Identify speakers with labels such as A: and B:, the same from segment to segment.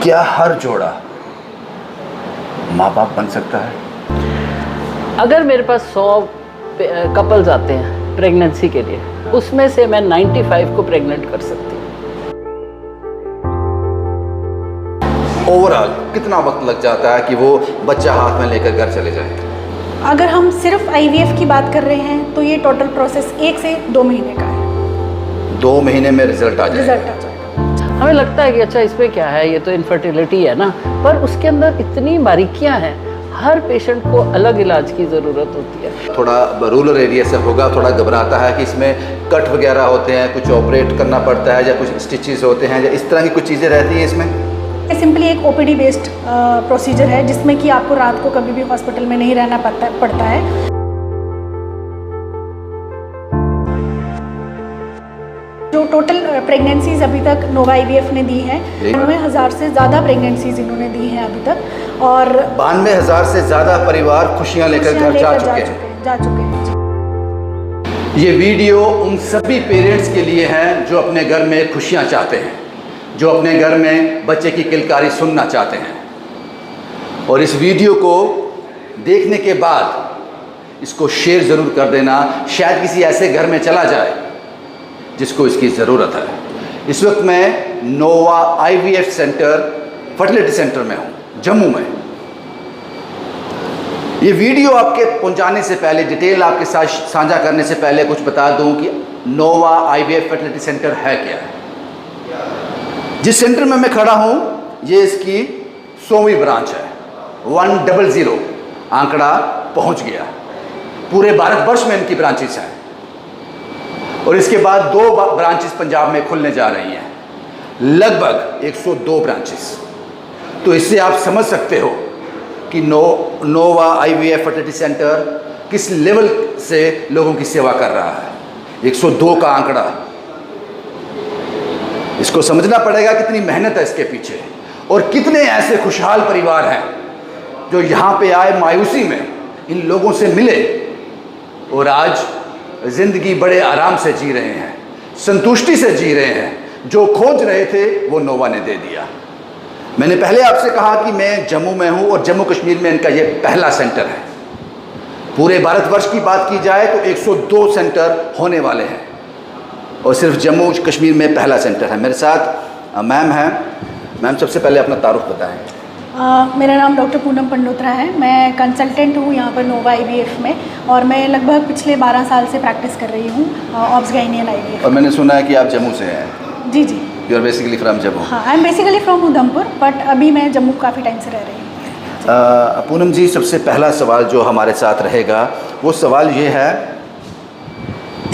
A: क्या हर जोड़ा माँ बाप बन सकता है?
B: अगर मेरे पास 100 कपल्स आते हैं प्रेगनेंसी के लिए, उसमें से मैं 95 को प्रेग्नेंट कर सकती हूँ।
A: ओवरऑल कितना वक्त लग जाता है कि वो बच्चा हाथ में लेकर घर चले जाए?
C: अगर हम सिर्फ IVF की बात कर रहे हैं तो ये टोटल प्रोसेस 1 से 2 महीने का है।
A: 2 महीने में रिजल्ट आ जाएगा।
B: हमें लगता है कि अच्छा इसमें क्या है, ये तो इनफर्टिलिटी है ना, पर उसके अंदर इतनी बारीकियां हैं। हर पेशेंट को अलग इलाज की ज़रूरत होती है।
A: थोड़ा रूरल एरिया से होगा, थोड़ा घबराता है कि इसमें कट वगैरह होते हैं, कुछ ऑपरेट करना पड़ता है या कुछ स्टिचेस होते हैं या इस तरह की कुछ चीज़ें रहती हैं इसमें?
C: सिंपली एक OPD बेस्ड प्रोसीजर है जिसमें कि आपको रात को कभी भी हॉस्पिटल में नहीं रहना पड़ता है। जो टोटल प्रेगनेंसीज अभी तक नोवा IVF ने दी हैं, 92,000 से ज़्यादा प्रेगनेंसीज इन्होंने दी हैं अभी तक, और
A: 92,000 से ज़्यादा परिवार खुशियाँ लेकर घर जा चुके हैं। ये वीडियो उन सभी पेरेंट्स के लिए है जो अपने घर में खुशियाँ चाहते हैं, जो अपने घर में बच्चे की किलकारी सुनना चाहते हैं। और इस वीडियो को देखने के बाद इसको शेयर ज़रूर कर देना, शायद किसी ऐसे घर में चला जाए जिसको इसकी ज़रूरत है। इस वक्त मैं नोवा IVF सेंटर, फर्टिलिटी सेंटर में हूँ, जम्मू में। ये वीडियो आपके पहुँचाने से पहले, डिटेल आपके साथ साझा करने से पहले कुछ बता दूँ कि नोवा IVF फर्टिलिटी सेंटर है क्या है। जिस सेंटर में मैं खड़ा हूँ ये इसकी 100वीं ब्रांच है। 100 आंकड़ा पहुँच गया। पूरे भारतवर्ष में इनकी ब्रांचेस हैं और इसके बाद 2 ब्रांचेस पंजाब में खुलने जा रही हैं, लगभग 102 ब्रांचेस। तो इससे आप समझ सकते हो कि नोवा IVF फर्टिलिटी सेंटर किस लेवल से लोगों की सेवा कर रहा है। 102 का आंकड़ा, इसको समझना पड़ेगा कितनी मेहनत है इसके पीछे, और कितने ऐसे खुशहाल परिवार हैं जो यहाँ पे आए, मायूसी में इन लोगों से मिले और आज ज़िंदगी बड़े आराम से जी रहे हैं, संतुष्टि से जी रहे हैं। जो खोज रहे थे वो नोवा ने दे दिया। मैंने पहले आपसे कहा कि मैं जम्मू में हूँ और जम्मू कश्मीर में इनका ये पहला सेंटर है। पूरे भारतवर्ष की बात की जाए तो 102 सेंटर होने वाले हैं और सिर्फ जम्मू कश्मीर में पहला सेंटर है। मेरे साथ मैम हैं। मैम, सबसे पहले अपना तारुफ बताएं।
C: मेरा नाम डॉक्टर पूनम पंडोत्रा है। मैं कंसल्टेंट हूँ यहाँ पर नोवा IVF में, और मैं लगभग पिछले 12 साल से प्रैक्टिस कर रही हूँ ऑब्स-गाइनियन IVF।
A: और मैंने सुना है कि आप जम्मू से हैं।
C: जी जी।
A: You are basically from Jammu?
C: हाँ, I am basically from Udhampur, but अभी मैं जम्मू काफ़ी टाइम से रह रही हूँ।
A: पूनम जी, सबसे पहला सवाल जो हमारे साथ रहेगा वो सवाल ये है,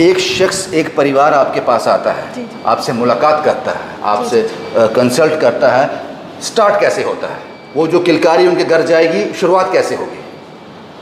A: एक शख्स, एक परिवार आपके पास आता है,
C: जी जी।
A: आपसे मुलाकात करता है, आपसे कंसल्ट करता है, स्टार्ट कैसे होता है? वो जो किलकारी उनके घर जाएगी, शुरुआत कैसे होगी?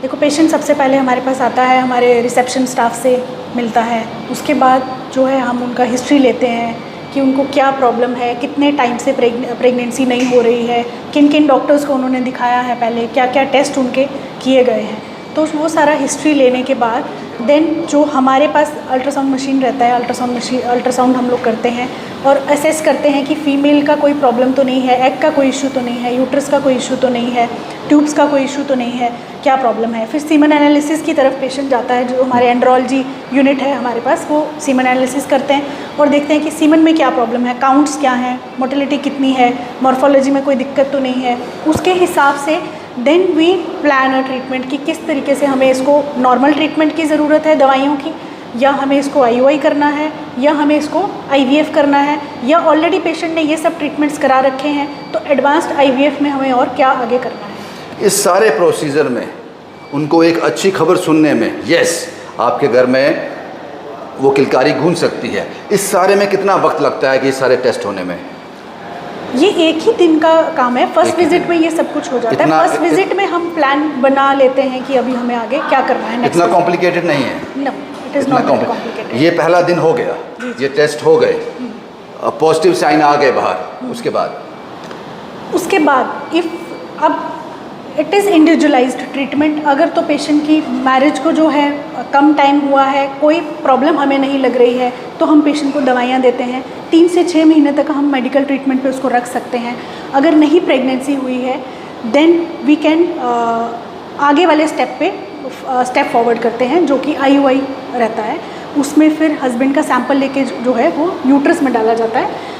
C: देखो, पेशेंट सबसे पहले हमारे पास आता है, हमारे रिसेप्शन स्टाफ से मिलता है। उसके बाद जो है हम उनका हिस्ट्री लेते हैं कि उनको क्या प्रॉब्लम है, कितने टाइम से प्रेगनेंसी नहीं हो रही है, किन किन डॉक्टर्स को उन्होंने दिखाया है पहले, क्या क्या टेस्ट उनके किए गए हैं। तो वो सारा हिस्ट्री लेने के बाद देन जो हमारे पास अल्ट्रासाउंड मशीन रहता है, अल्ट्रासाउंड हम लोग करते हैं और असेस करते हैं कि फ़ीमेल का कोई प्रॉब्लम तो नहीं है, एग का कोई इशू तो नहीं है, यूट्रस का कोई इशू तो नहीं है, ट्यूब्स का कोई इशू तो नहीं है, क्या प्रॉब्लम है। फिर सीमन एनालिसिस की तरफ पेशेंट जाता है। जो हमारे एंड्रोलॉजी यूनिट है हमारे पास, वो सीमन एनालिसिस करते हैं और देखते हैं कि सीमन में क्या प्रॉब्लम है, काउंट्स क्या हैं, मोटिलिटी कितनी है, मॉर्फोलॉजी में कोई दिक्कत तो नहीं है। उसके हिसाब से then we plan a treatment कि किस तरीके से हमें इसको नॉर्मल ट्रीटमेंट की ज़रूरत है दवाइयों की, या हमें इसको IUI करना है, या हमें इसको IVF करना है, या ऑलरेडी पेशेंट ने ये सब ट्रीटमेंट्स करा रखे हैं तो एडवांस्ड IVF में हमें और क्या आगे करना है।
A: इस सारे प्रोसीजर में उनको एक अच्छी खबर सुनने में, यस आपके घर में वो किलकारी गूंज सकती है, इस सारे में कितना वक्त लगता है कि ये सारे टेस्ट होने में?
C: ये एक ही दिन का काम है। फर्स्ट विजिट में ये सब कुछ हो जाता है। फर्स्ट विजिट में हम प्लान बना लेते हैं कि अभी हमें आगे क्या करना है।
A: इतना कॉम्प्लिकेटेड नहीं है?
C: No, it is not complicated.
A: ये पहला दिन हो गया, ये टेस्ट हो गए, पॉजिटिव साइन आ गए बाहर, उसके बाद
C: इफ़ अब इट इज़ इंडिविजुअलाइज्ड ट्रीटमेंट। अगर तो पेशेंट की मैरिज को जो है कम टाइम हुआ है, कोई प्रॉब्लम हमें नहीं लग रही है, तो हम पेशेंट को दवाइयाँ देते हैं। 3 से 6 महीने तक हम मेडिकल ट्रीटमेंट पे उसको रख सकते हैं। अगर नहीं प्रेगनेंसी हुई है देन वी कैन आगे वाले स्टेप फॉरवर्ड करते हैं, जो कि IUI रहता है। उसमें फिर हस्बैंड का सैंपल लेके जो है वो यूट्रस में डाला जाता है।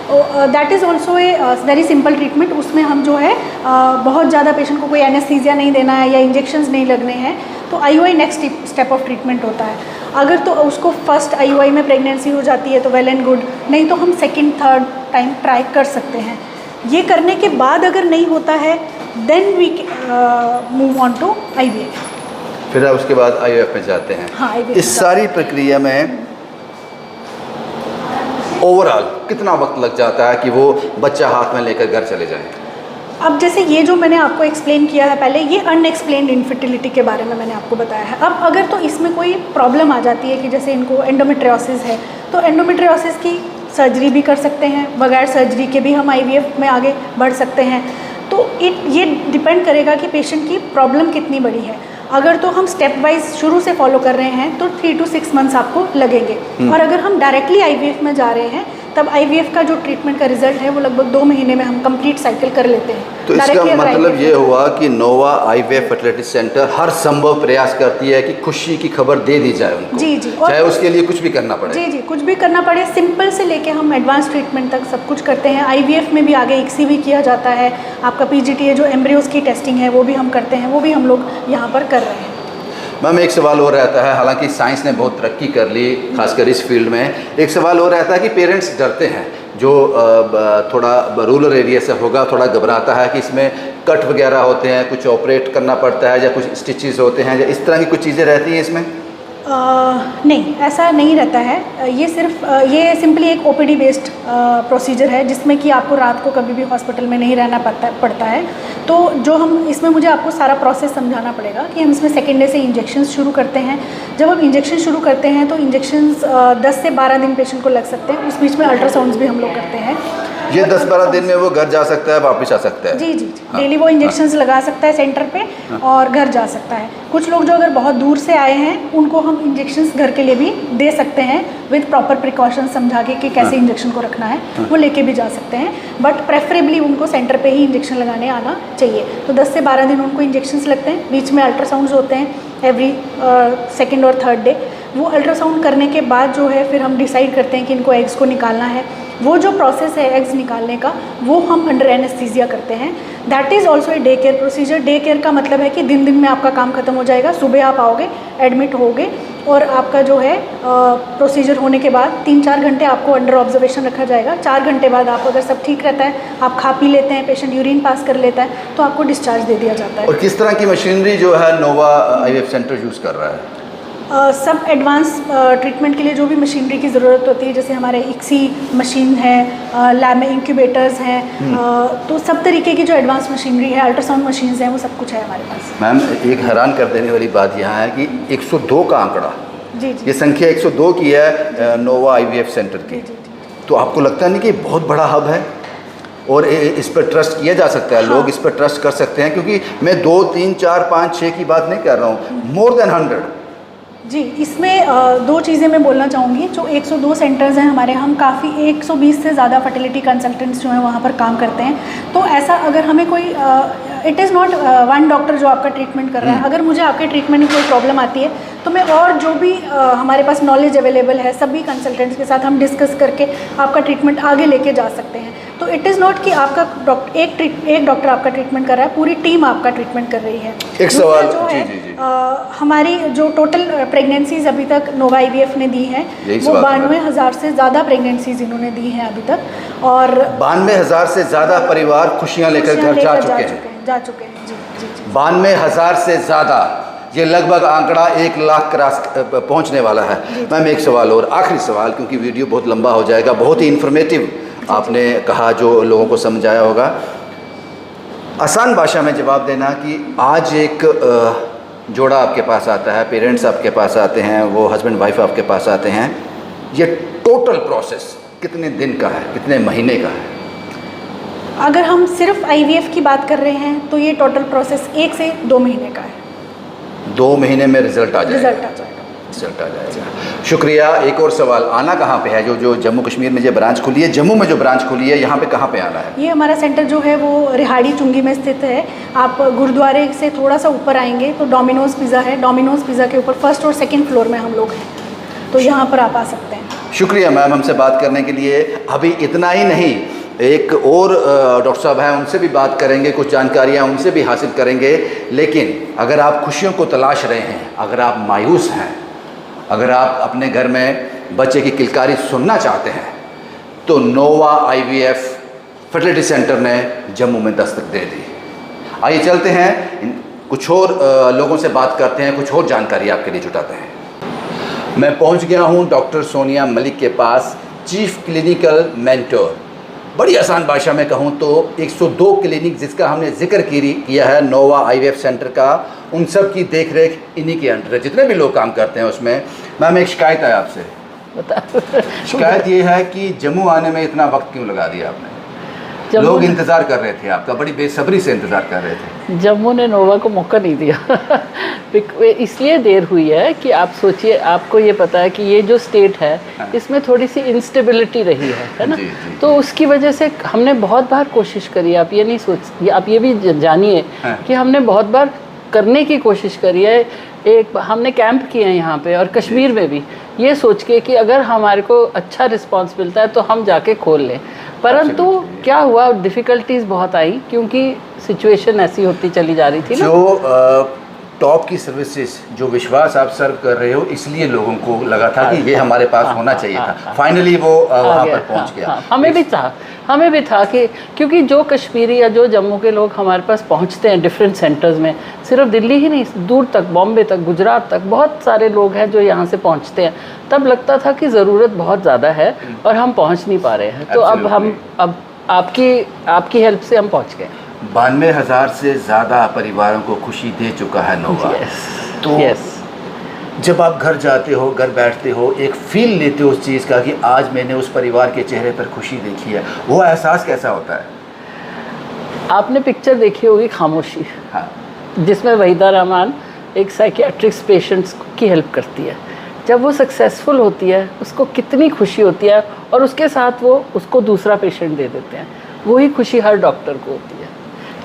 C: That is also a very simple treatment. उसमें हम जो है बहुत ज़्यादा पेशेंट को कोई एनेस्थीसिया नहीं देना है या इंजेक्शंस नहीं लगने हैं। तो IUI next step of treatment होता है। अगर तो उसको फर्स्ट IUI में प्रेगनेंसी हो जाती है तो वेल एंड गुड, नहीं तो हम सेकेंड थर्ड टाइम ट्राई कर सकते हैं। ये करने के बाद अगर नहीं होता है then we move on to IVF।
A: फिर उसके बाद IVF में जाते हैं।
C: हाँ, IVF
A: इस सारी प्रक्रिया में ओवरऑल कितना वक्त लग जाता है कि वो बच्चा हाथ में लेकर घर चले जाएं?
C: अब जैसे ये जो मैंने आपको एक्सप्लेन किया है पहले, ये अनएक्सप्लेन्ड इनफर्टिलिटी के बारे में मैंने आपको बताया है। अब अगर तो इसमें कोई प्रॉब्लम आ जाती है कि जैसे इनको एंडोमेट्रियोसिस है, तो एंडोमेट्रियोसिस की सर्जरी भी कर सकते हैं, बगैर सर्जरी के भी हम IVF में आगे बढ़ सकते हैं। तो ये डिपेंड करेगा कि पेशेंट की प्रॉब्लम कितनी बड़ी है। अगर तो हम स्टेप वाइज शुरू से फॉलो कर रहे हैं तो 3 to 6 मंथ्स आपको लगेंगे। और अगर हम डायरेक्टली IVF में जा रहे हैं तब IVF का जो ट्रीटमेंट का रिजल्ट है वो लगभग 2 महीने में हम कंप्लीट साइकिल कर लेते हैं।
A: तो इसका मतलब ये हुआ कि नोवा IVF फर्टिलिटी सेंटर हर संभव प्रयास करती है कि खुशी की खबर दे दी जाए उनको।
C: जी जी,
A: चाहे उसके लिए कुछ भी करना पड़े।
C: जी जी, कुछ भी करना पड़े, सिंपल से लेके हम एडवांस ट्रीटमेंट तक सब कुछ करते हैं। IVF में भी आगे ICSI भी किया जाता है। आपका PGTA जो एम्ब्रियोज की टेस्टिंग है वो भी हम करते हैं, वो भी हम लोग यहाँ पर कर रहे हैं।
A: मैम एक सवाल और रहता है, हालांकि साइंस ने बहुत तरक्की कर ली खासकर इस फील्ड में, एक सवाल और रहता है कि पेरेंट्स डरते हैं, जो थोड़ा रूरल एरिया से होगा थोड़ा घबराता है कि इसमें कट वगैरह होते हैं, कुछ ऑपरेट करना पड़ता है या कुछ स्टिचेस होते हैं या इस तरह की कुछ चीज़ें रहती हैं इसमें?
C: नहीं, ऐसा नहीं रहता है। ये सिर्फ ये सिंपली एक OPD बेस्ड प्रोसीजर है जिसमें कि आपको रात को कभी भी हॉस्पिटल में नहीं रहना पड़ता है। तो जो हम इसमें मुझे आपको सारा प्रोसेस समझाना पड़ेगा कि हम इसमें सेकेंड डे से इंजेक्शंस शुरू करते हैं। जब हम इंजेक्शन शुरू करते हैं तो इंजेक्शंस 10 से 12 दिन पेशेंट को लग सकते हैं। उस बीच में अल्ट्रासाउंड्स भी हम लोग करते हैं।
A: ये 10-12 दिन में वो घर जा सकता है, वापस आ सकता है?
C: जी जी, डेली वो इंजेक्शंस लगा सकता है सेंटर पे और घर जा सकता है। कुछ लोग जो अगर बहुत दूर से आए हैं उनको हम इंजेक्शंस घर के लिए भी दे सकते हैं विद प्रॉपर प्रिकॉशंस समझा के कि कैसे इंजेक्शन को रखना है, वो लेके भी जा सकते हैं। बट प्रेफरेबली उनको सेंटर पे ही इंजेक्शन लगाने आना चाहिए। तो 10 से 12 दिन उनको इंजेक्शंस लगते हैं। बीच में अल्ट्रासाउंड्स होते हैं एवरी सेकेंड और थर्ड डे। वो अल्ट्रासाउंड करने के बाद जो है फिर हम डिसाइड करते हैं कि इनको एग्स को निकालना है। वो जो प्रोसेस है एग्स निकालने का वो हम अंडर एनेस्थीसिया करते हैं। That is also a day care procedure. Day care का मतलब है कि दिन में आपका काम खत्म हो जाएगा, सुबह आप आओगे, एडमिट होगे और आपका जो है प्रोसीजर होने के बाद 3-4 घंटे आपको अंडर ऑब्जर्वेशन रखा जाएगा। 4 घंटे बाद आप अगर सब ठीक रहता है, आप खा पी लेते हैं, पेशेंट यूरिन पास कर लेता है, तो आपको डिस्चार्ज दे दिया जाता है।
A: और किस तरह की मशीनरी जो है नोवा IVF सेंटर यूज़ कर रहा है?
C: सब एडवांस ट्रीटमेंट के लिए जो भी मशीनरी की ज़रूरत होती है, जैसे हमारे ICSI मशीन है, लैब में इंक्यूबेटर्स हैं, तो सब तरीके की जो एडवांस मशीनरी है, अल्ट्रासाउंड मशीन्स हैं, वो सब कुछ है हमारे पास।
A: मैम एक हैरान कर देने वाली बात यहाँ है कि 102 का आंकड़ा,
C: जी जी,
A: ये संख्या 102 की है नोवा IVF सेंटर की। तो आपको लगता नहीं कि बहुत बड़ा हब है और इस पर ट्रस्ट किया जा सकता है?
C: हाँ।
A: लोग इस पर ट्रस्ट कर सकते हैं, क्योंकि मैं 2, 3, 4, 5, 6 की बात नहीं कर रहा हूँ, मोर देन 100।
C: जी, इसमें 2 चीज़ें मैं बोलना चाहूँगी। जो 102 सेंटर्स हैं हमारे, हम काफ़ी 120 से ज़्यादा फर्टिलिटी कंसल्टेंट्स जो हैं वहाँ पर काम करते हैं। तो ऐसा अगर हमें कोई it is not one doctor जो आपका ट्रीटमेंट कर रहा है। अगर मुझे आपके ट्रीटमेंट में कोई प्रॉब्लम आती है तो मैं और जो भी हमारे पास नॉलेज अवेलेबल है सभी कंसल्टेंट्स के साथ हम डिस्कस करके आपका ट्रीटमेंट आगे लेके जा सकते हैं। तो इट इज़ नॉट कि आपका एक डॉक्टर आपका ट्रीटमेंट कर रहा है, पूरी टीम आपका ट्रीटमेंट कर रही है।
A: एक सवाल
C: जो है
A: जी।
C: हमारी जो टोटल प्रेगनेंसीज अभी तक नोवा IVF ने दी हैं वो 92,000 से ज़्यादा प्रेगनेंसीज इन्होंने दी हैं अभी तक। और
A: 92,000 से ज़्यादा परिवार खुशियाँ लेकर घर जा चुके हैं।
C: जी जी जी।
A: 92,000 से ज़्यादा, ये लगभग आंकड़ा 1 लाख क्रॉस पहुँचने वाला है। मैम एक सवाल और, आखिरी सवाल, क्योंकि वीडियो बहुत लंबा हो जाएगा, बहुत ही इन्फॉर्मेटिव आपने कहा, जो लोगों को समझाया होगा। आसान भाषा में जवाब देना कि आज एक जोड़ा आपके पास आता है, पेरेंट्स आपके पास आते हैं, वो हस्बैंड वाइफ आपके पास आते हैं, ये टोटल प्रोसेस कितने दिन का है, कितने महीने का है?
C: अगर हम सिर्फ IVF की बात कर रहे हैं तो ये टोटल प्रोसेस 1 से 2 महीने का है।
A: 2 महीने में रिजल्ट आ जाएगा।
C: रिजल्ट आ जाएगा।
A: शुक्रिया। एक और सवाल, आना कहाँ पे है? जो जम्मू कश्मीर में जो ब्रांच खुली है, जम्मू में जो ब्रांच खुली है, यहाँ पे कहाँ पे आना है?
C: ये हमारा सेंटर जो है वो रिहाड़ी चुंगी में स्थित है। आप गुरुद्वारे से थोड़ा सा ऊपर आएंगे तो डोमिनोज पिज़्ज़ा है। डोमिनोज पिज़्ज़ा के ऊपर फर्स्ट और सेकंड फ्लोर में हम लोग हैं, तो यहाँ पर आप आ सकते हैं।
A: शुक्रिया मैम हमसे बात करने के लिए। अभी इतना ही नहीं, एक और डॉक्टर साहब हैं, उनसे भी बात करेंगे, कुछ जानकारियाँ उनसे भी हासिल करेंगे। लेकिन अगर आप खुशियों को तलाश रहे हैं, अगर आप मायूस हैं, अगर आप अपने घर में बच्चे की किलकारी सुनना चाहते हैं, तो नोवा IVF फर्टिलिटी सेंटर ने जम्मू में दस्तक दे दी। आइए चलते हैं, कुछ और लोगों से बात करते हैं, कुछ और जानकारी आपके लिए जुटाते हैं। मैं पहुंच गया हूं डॉक्टर सोनिया मलिक के पास, चीफ क्लिनिकल मेंटर। बड़ी आसान भाषा में कहूं तो 102 क्लिनिक जिसका हमने जिक्र किया है नोवा IVF सेंटर का, उन सब की देख रेख इन्हीं के अंडर है। जितने भी लोग काम करते हैं उसमें। मैम एक शिकायत है आपसे। शिकायत ये है कि जम्मू आने में इतना वक्त क्यों लगा दिया आपने? लोग इंतज़ार कर रहे थे आपका, बड़ी बेसब्री से इंतज़ार कर रहे थे।
B: जम्मू ने नोवा को मौका नहीं दिया। इसलिए देर हुई है कि आप सोचिए, आपको ये पता है कि ये जो स्टेट है इसमें थोड़ी सी इंस्टेबिलिटी रही है ना। तो उसकी वजह से हमने बहुत बार कोशिश करी। आप ये नहीं सोच, आप ये भी जानिए कि हमने बहुत बार करने की कोशिश करी है। एक हमने कैंप किए हैं यहाँ पे और कश्मीर में भी, ये सोच के कि अगर हमारे को अच्छा रिस्पांस मिलता है तो हम जाके खोल लें। परंतु क्या हुआ, डिफ़िकल्टीज़ बहुत आई क्योंकि सिचुएशन ऐसी होती चली जा रही थी ना।
A: जो टॉप की सर्विसेज, जो विश्वास आप सर्व कर रहे हो, इसलिए लोगों को लगा था कि ये हमारे पास होना चाहिए था। फाइनली वो वहाँ पर पहुँच गया।
B: हमें भी था कि क्योंकि जो कश्मीरी या जो जम्मू के लोग हमारे पास पहुँचते हैं डिफरेंट सेंटर्स में, सिर्फ दिल्ली ही नहीं, दूर तक, बॉम्बे तक, गुजरात तक बहुत सारे लोग हैं जो यहाँ से पहुँचते हैं। तब लगता था कि ज़रूरत बहुत ज़्यादा है और हम पहुँच नहीं पा रहे हैं। तो अब आपकी हेल्प से हम पहुँच गए।
A: 92,000 से ज़्यादा परिवारों को खुशी दे चुका है नोवा। तो जब आप घर जाते हो, घर बैठते हो, एक फील लेते हो उस चीज़ का कि आज मैंने उस परिवार के चेहरे पर खुशी देखी है, वो एहसास कैसा होता है?
B: आपने पिक्चर देखी होगी खामोशी,
A: हाँ,
B: जिसमें वहीदा रहमान एक साइकियाट्रिस्ट पेशेंट्स की हेल्प करती है। जब वो सक्सेसफुल होती है उसको कितनी खुशी होती है और उसके साथ वो उसको दूसरा पेशेंट दे देते हैं। वही खुशी हर डॉक्टर को होती है।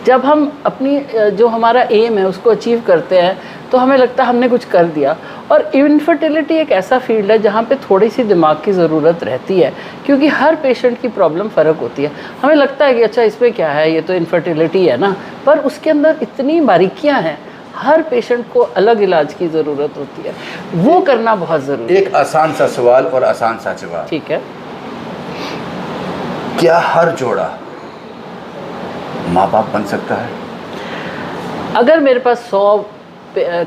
B: जब हम अपनी जो हमारा एम है उसको अचीव करते हैं तो हमें लगता है हमने कुछ कर दिया। और इनफर्टिलिटी एक ऐसा फील्ड है जहाँ पे थोड़ी सी दिमाग की ज़रूरत रहती है, क्योंकि हर पेशेंट की प्रॉब्लम फ़र्क होती है। हमें लगता है कि अच्छा इसमें क्या है, ये तो इनफर्टिलिटी है ना, पर उसके अंदर इतनी बारीकियाँ हैं। हर पेशेंट को अलग इलाज की ज़रूरत होती है, वो करना बहुत ज़रूरी है।
A: एक आसान सा सवाल और आसान सा जवाब।
B: ठीक है।
A: क्या हर जोड़ा माँ बाप बन सकता है?
B: अगर मेरे पास 100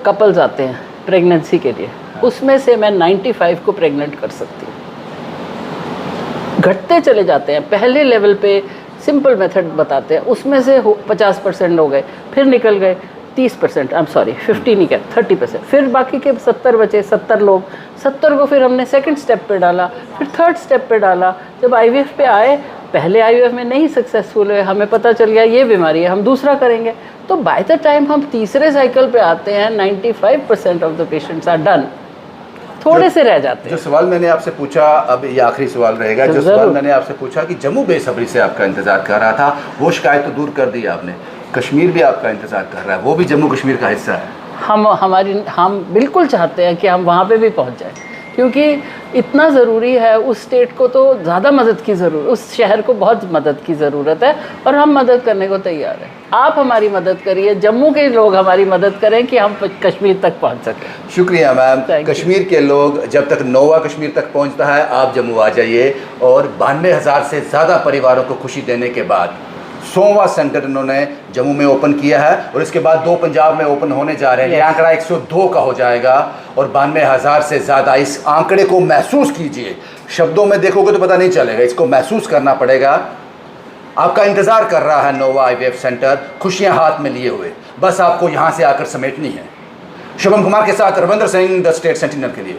B: कपल्स आते हैं प्रेगनेंसी के लिए, उसमें से मैं 95 को प्रेग्नेंट कर सकती हूँ। घटते चले जाते हैं। पहले लेवल पे सिंपल मेथड बताते हैं, उसमें से 50% हो गए, फिर निकल गए 30%, आई एम सॉरी 50 नहीं कह 30%, फिर बाकी के 70 बचे, 70 लोग, 70 को फिर हमने सेकंड स्टेप पे डाला, फिर थर्ड स्टेप पे डाला। जब IVF पे आए, पहले IVF में नहीं सक्सेसफुल हुए, हमें पता चल गया ये बीमारी है, हम दूसरा करेंगे। तो बाय द टाइम हम तीसरे साइकिल पे आते हैं 95% of the patients are done. थोड़े से रह जाते हैं।
A: जो सवाल मैंने आपसे पूछा, अब ये आखिरी सवाल रहेगा, जो सवाल मैंने आपसे पूछा कि जम्मू बेसब्री से आपका इंतज़ार कर रहा था, वो शिकायत तो दूर कर दी आपने। कश्मीर भी आपका इंतज़ार कर रहा है, वो भी जम्मू कश्मीर का हिस्सा है।
B: हम बिल्कुल चाहते हैं कि हम वहाँ पे भी पहुँच जाएं, क्योंकि इतना ज़रूरी है। उस स्टेट को तो ज़्यादा मदद की ज़रूरत, उस शहर को बहुत मदद की ज़रूरत है और हम मदद करने को तैयार हैं। आप हमारी मदद करिए, जम्मू के लोग हमारी मदद करें कि हम कश्मीर तक पहुंच सकें।
A: शुक्रिया मैम। कश्मीर के लोग, जब तक नोवा कश्मीर तक पहुंचता है, आप जम्मू आ जाइए। और 92,000 से ज़्यादा परिवारों को खुशी देने के बाद 100वां सेंटर इन्होंने जम्मू में ओपन किया है और इसके बाद 2 पंजाब में ओपन होने जा रहे हैं। ये आंकड़ा 102 का हो जाएगा और 92,000 से ज़्यादा। इस आंकड़े को महसूस कीजिए, शब्दों में देखोगे तो पता नहीं चलेगा, इसको महसूस करना पड़ेगा। आपका इंतज़ार कर रहा है नोवा IVF सेंटर, खुशियां हाथ में लिए हुए, बस आपको यहाँ से आकर समेटनी है। शुभम कुमार के साथ Ravindra Singh, the state sentinel के लिए।